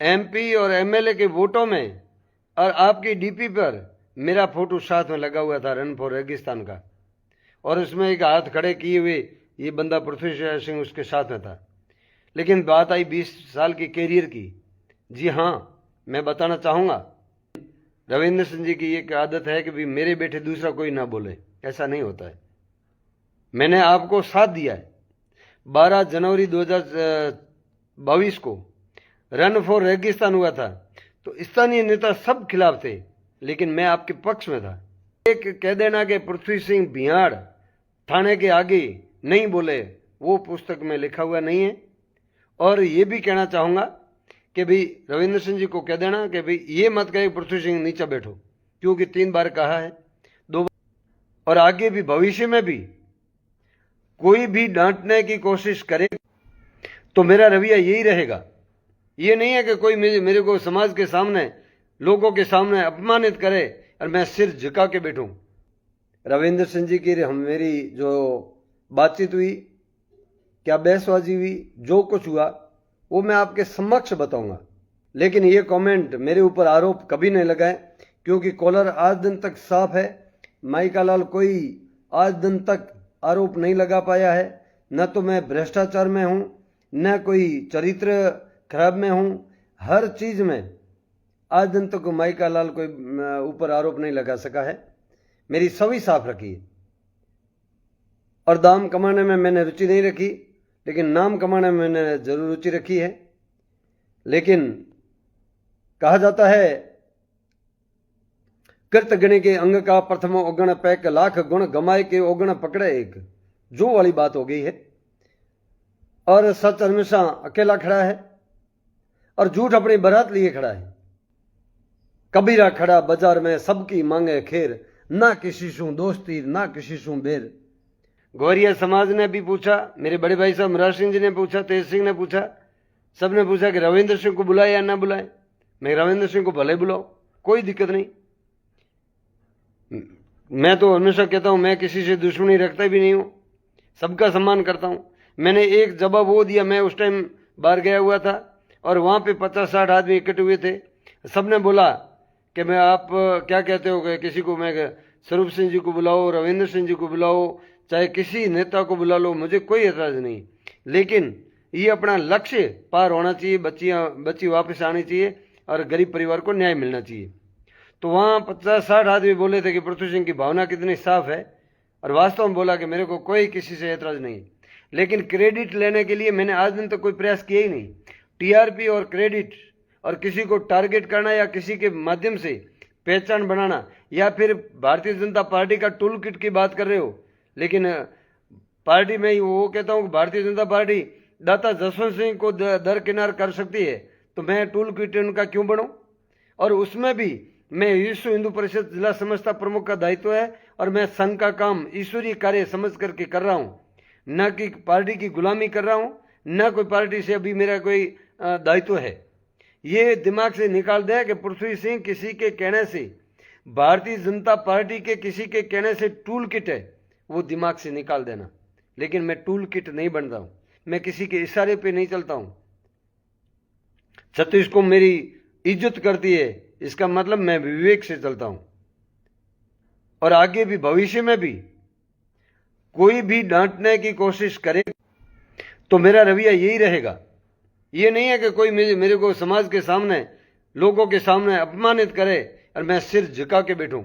MP और MLA के वोटों में और आपकी डीपी पर मेरा फोटो साथ में लगा हुआ था रन फॉर रेगिस्तान का, और उसमें एक हाथ खड़े किए हुए ये बंदा पृथ्वी सिंह उसके साथ में था। लेकिन बात आई 20 साल की कैरियर की। जी हाँ, मैं बताना चाहूँगा, रविंद्र सिंह जी की एक आदत है कि भी मेरे बेटे दूसरा कोई ना बोले, ऐसा नहीं होता है। मैंने आपको साथ दिया है। 12 जनवरी 2022 को रन फॉर रेगिस्तान हुआ था, तो स्थानीय नेता सब खिलाफ थे, लेकिन मैं आपके पक्ष में था। एक कह देना कि पृथ्वी सिंह बिहाड़ थाने के आगे नहीं बोले, वो पुस्तक में लिखा हुआ नहीं है। और ये भी कहना चाहूँगा कि भाई रविंद्र सिंह जी को कह देना कि भाई ये मत कहे पृथ्वी सिंह नीचे बैठो, क्योंकि 3 बार कहा है, 2 बार, और आगे भी भविष्य में भी कोई भी डांटने की कोशिश करे तो मेरा रवैया यही रहेगा। ये नहीं है कि कोई मेरे को समाज के सामने, लोगों के सामने अपमानित करे और मैं सिर झुका के बैठूं। रविंद्र सिंह जी की मेरी जो बातचीत हुई, क्या बहसबाजी हुई, जो कुछ हुआ वो मैं आपके समक्ष बताऊंगा। लेकिन ये कमेंट मेरे ऊपर आरोप कभी नहीं लगाए, क्योंकि कॉलर आज दिन तक साफ है। माइका लाल कोई आज दिन तक आरोप नहीं लगा पाया है। न तो मैं भ्रष्टाचार में हूं, न कोई चरित्र खराब में हूं। हर चीज में आज दिन तक माइका लाल कोई ऊपर आरोप नहीं लगा सका है। मेरी सभी साफ रखी है, और दाम कमाने में मैंने रुचि नहीं रखी, लेकिन नाम कमाने में मैंने जरूर रुचि रखी है। लेकिन कहा जाता है, कृत गणे के अंग का प्रथम ओगण पैक, लाख गुण गमाए के ओगण पकड़े एक, जो वाली बात हो गई है। और सच हमेशा अकेला खड़ा है, और झूठ अपनी बारात लिए खड़ा है। कबीरा खड़ा बाजार में सबकी मांगे खेर, ना किसी सु दोस्ती ना किसी सु बेर। गौरिया समाज ने भी पूछा, मेरे बड़े भाई साहब मुरार सिंह जी ने पूछा, तेज सिंह ने पूछा, सबने पूछा कि रविंद्र सिंह को बुलाए या ना बुलाए। मैं रविंद्र सिंह को भले बुलाओ, कोई दिक्कत नहीं। मैं तो हमेशा कहता हूं, मैं किसी से दुश्मनी रखता भी नहीं हूं, सबका सम्मान करता हूं। मैंने एक जवाब वो दिया, मैं उस टाइम बाहर गया हुआ था और वहां पे 50-60 आदमी इकट्ठे हुए थे। सबने बोला कि मैं आप क्या कहते हो, किसी को मैं स्वरूप सिंह जी को बुलाओ, रविंद्र सिंह जी को बुलाओ, चाहे किसी नेता को बुला लो, मुझे कोई एतराज नहीं। लेकिन ये अपना लक्ष्य पार होना चाहिए, बच्ची वापस आनी चाहिए और गरीब परिवार को न्याय मिलना चाहिए। तो वहाँ 50-60 आदमी बोले थे कि पृथ्वी सिंह की भावना कितनी साफ है, और वास्तव में बोला कि मेरे को कोई किसी से एतराज नहीं। लेकिन क्रेडिट लेने के लिए मैंने आज दिन तक कोई प्रयास किया ही नहीं। टीआरपी और क्रेडिट और किसी को टारगेट करना या किसी के माध्यम से पहचान बनाना, या फिर भारतीय जनता पार्टी का टूल किट की बात कर रहे हो। लेकिन पार्टी में वो कहता हूं कि भारतीय जनता पार्टी दाता जसवंत सिंह को दरकिनार कर सकती है, तो मैं टूल किट उनका क्यों बनूं। और उसमें भी मैं विश्व हिंदू परिषद जिला समझता प्रमुख का दायित्व है, और मैं संघ का काम ईश्वरीय कार्य समझ करके कर रहा हूं, न कि पार्टी की गुलामी कर रहा हूं, न कोई पार्टी से अभी मेरा कोई दायित्व है। ये दिमाग से निकाल दिया कि पृथ्वी सिंह किसी के कहने से, भारतीय जनता पार्टी के किसी के कहने से टूल किट है, वो दिमाग से निकाल देना। लेकिन मैं टूल किट नहीं बनता हूं, मैं किसी के इशारे पे नहीं चलता हूं। छत्तीस को मेरी इज्जत करती है, इसका मतलब मैं विवेक से चलता हूं, और आगे भी भविष्य में भी कोई भी डांटने की कोशिश करे तो मेरा रवैया यही रहेगा। ये नहीं है कि कोई मेरे को समाज के सामने, लोगों के सामने अपमानित करे और मैं सिर झुका के बैठूं।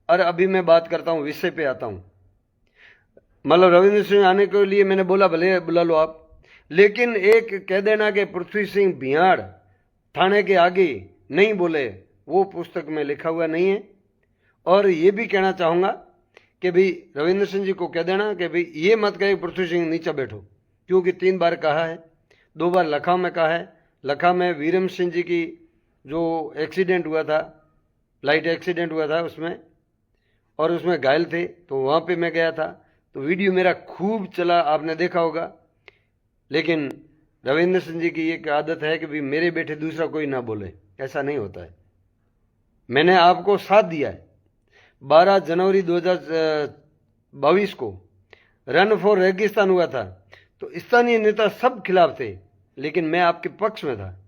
और अभी मैं बात करता हूं, विषय पे आता हूं। मतलब रविंद्र सिंह आने के लिए मैंने बोला भले बुला लो आप, लेकिन एक कह देना कि पृथ्वी सिंह बिहाड़ थाने के आगे नहीं बोले, वो पुस्तक में लिखा हुआ नहीं है। और ये भी कहना चाहूँगा कि भाई रविंद्र सिंह जी को कह देना कि भाई ये मत कहे पृथ्वी सिंह नीचे बैठो, क्योंकि 3 बार कहा है, 2 बार लखा में कहा है। लखा में वीरम सिंह जी की जो एक्सीडेंट हुआ था, फ्लाइट एक्सीडेंट हुआ था उसमें, और उसमें घायल थे, तो वहाँ पे मैं गया था, तो वीडियो मेरा खूब चला, आपने देखा होगा। लेकिन रविंद्र सिंह जी की एक आदत है कि भाई मेरे बेटे दूसरा कोई ना बोले, ऐसा नहीं होता है। मैंने आपको साथ दिया है। 12 जनवरी 2022 को रन फॉर रेगिस्तान हुआ था, तो स्थानीय नेता सब खिलाफ थे, लेकिन मैं आपके पक्ष में था।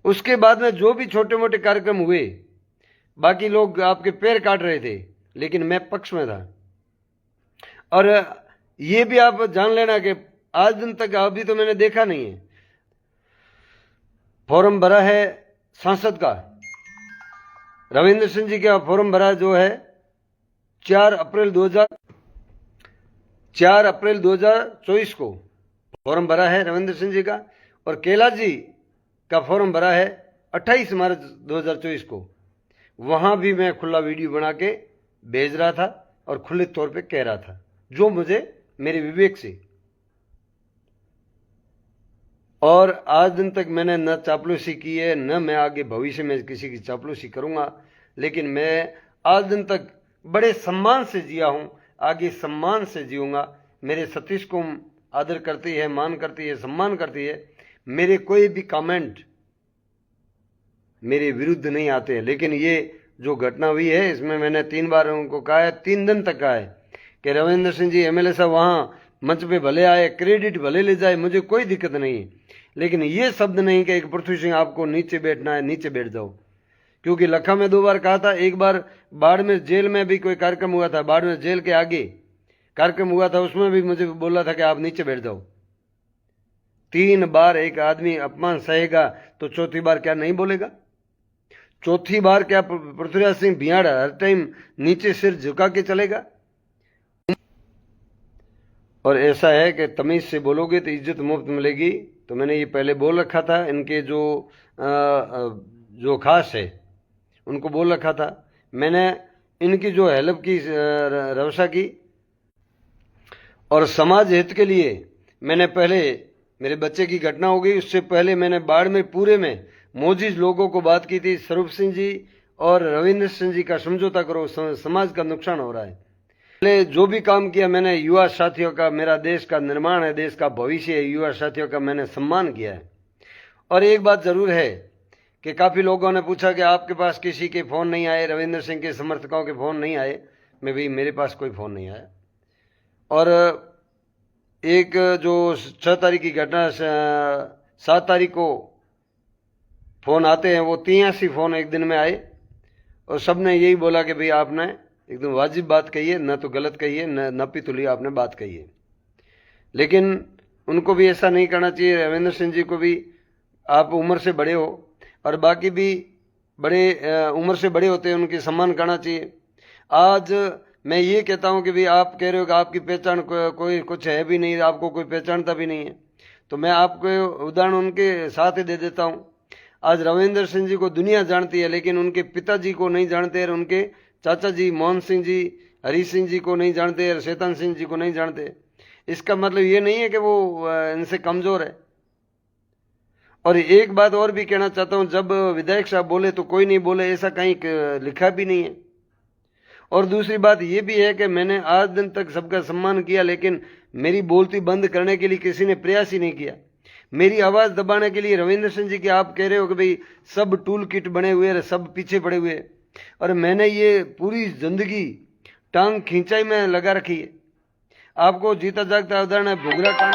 उसके बाद में जो भी छोटे मोटे कार्यक्रम हुए, बाकी लोग आपके पैर काट रहे थे, लेकिन मैं पक्ष में था। और ये भी आप जान लेना कि आज दिन तक अभी तो मैंने देखा नहीं है, फॉर्म भरा है सांसद का, रविंद्र सिंह जी का फॉर्म भरा जो है 4 अप्रैल 2024 को फॉर्म भरा है रविंद्र सिंह जी का, और कैलाश जी का फॉर्म भरा है 28 मार्च 2024 को। वहां भी मैं खुला वीडियो बना के भेज रहा था और खुले तौर पे कह रहा था जो मुझे मेरे विवेक से। और आज दिन तक मैंने न चापलूसी की है, न मैं आगे भविष्य में किसी की चापलूसी करूंगा, लेकिन मैं आज दिन तक बड़े सम्मान से जिया हूं, आगे सम्मान से जीऊंगा। मेरे सतीश को आदर करती है, मान करती है, सम्मान करती है। मेरे कोई भी कमेंट मेरे विरुद्ध नहीं आते हैं, लेकिन ये जो घटना हुई है इसमें मैंने 3 बार उनको कहा है, 3 दिन तक कहा है कि रविंद्र सिंह जी एमएलए साहब वहां मंच पे भले आए, क्रेडिट भले ले जाए, मुझे कोई दिक्कत नहीं है, लेकिन ये शब्द नहीं कि एक पृथ्वी सिंह आपको नीचे बैठना है, नीचे बैठ जाओ। क्योंकि लखा में 2 बार कहा था, एक बार बाड़मेर जेल में भी कोई कार्यक्रम हुआ था, बाड़मेर जेल के आगे कार्यक्रम हुआ था, उसमें भी मुझे बोला था कि आप नीचे बैठ जाओ। 3 बार एक आदमी अपमान सहेगा तो चौथी बार क्या नहीं बोलेगा? चौथी बार क्या पृथ्वीराज सिंह भियाड़ हर टाइम नीचे सिर झुका के चलेगा? और ऐसा है कि तमीज से बोलोगे तो इज्जत मुफ्त मिलेगी। तो मैंने ये पहले बोल रखा था, इनके जो खास है उनको बोल रखा था। मैंने इनकी जो हेल्प की रवसा की, और समाज हित के लिए मैंने पहले, मेरे बच्चे की घटना हो गई उससे पहले मैंने बाड़मेर पूरे में मौजूद लोगों को बात की थी, स्वरूप सिंह जी और रविंद्र सिंह जी का समझौता करो, समाज का नुकसान हो रहा है। पहले जो भी काम किया मैंने युवा साथियों का, मेरा देश का निर्माण है, देश का भविष्य है, युवा साथियों का मैंने सम्मान किया है। और एक बात जरूर है कि काफ़ी लोगों ने पूछा कि आपके पास किसी के फ़ोन नहीं आए, रविंद्र सिंह के समर्थकों के फ़ोन नहीं आए। मैं भी, मेरे पास कोई फ़ोन नहीं आया। और एक जो 6 तारीख की घटना, 7 तारीख को फ़ोन आते हैं, वो 83 फ़ोन एक दिन में आए, और सब ने यही बोला कि भाई आपने एकदम वाजिब बात कही है, न तो गलत कही है, न नपी तुली आपने बात कही है। लेकिन उनको भी ऐसा नहीं करना चाहिए। रविंद्र सिंह जी को भी, आप उम्र से बड़े हो और बाकी भी बड़े उम्र से बड़े होते हैं, उनकी सम्मान करना चाहिए। आज मैं ये कहता हूं कि भाई आप कह रहे हो कि आपकी पहचान कोई कुछ है भी नहीं, आपको कोई पहचानता भी नहीं है, तो मैं आपको उदाहरण उनके साथ ही दे देता हूं। आज रविंद्र सिंह जी को दुनिया जानती है, लेकिन उनके पिताजी को नहीं जानते, और उनके चाचा जी मोहन सिंह जी, हरी सिंह जी को नहीं जानते, और शैतान सिंह जी को नहीं जानते। इसका मतलब ये नहीं है कि वो इनसे कमजोर है। और एक बात और भी कहना चाहता हूं, जब विधायक साहब बोले तो कोई नहीं बोले, ऐसा कहीं लिखा भी नहीं है। और दूसरी बात ये भी है कि मैंने आज दिन तक सबका सम्मान किया, लेकिन मेरी बोलती बंद करने के लिए किसी ने प्रयास ही नहीं किया। मेरी आवाज दबाने के लिए रविंद्र सिंह जी की आप कह रहे हो कि भाई सब टूल किट बने हुए, सब पीछे पड़े हुए, और मैंने ये पूरी जिंदगी टांग खींचाई में लगा रखी है। आपको जीता जागता उदाहरण है, भुगरा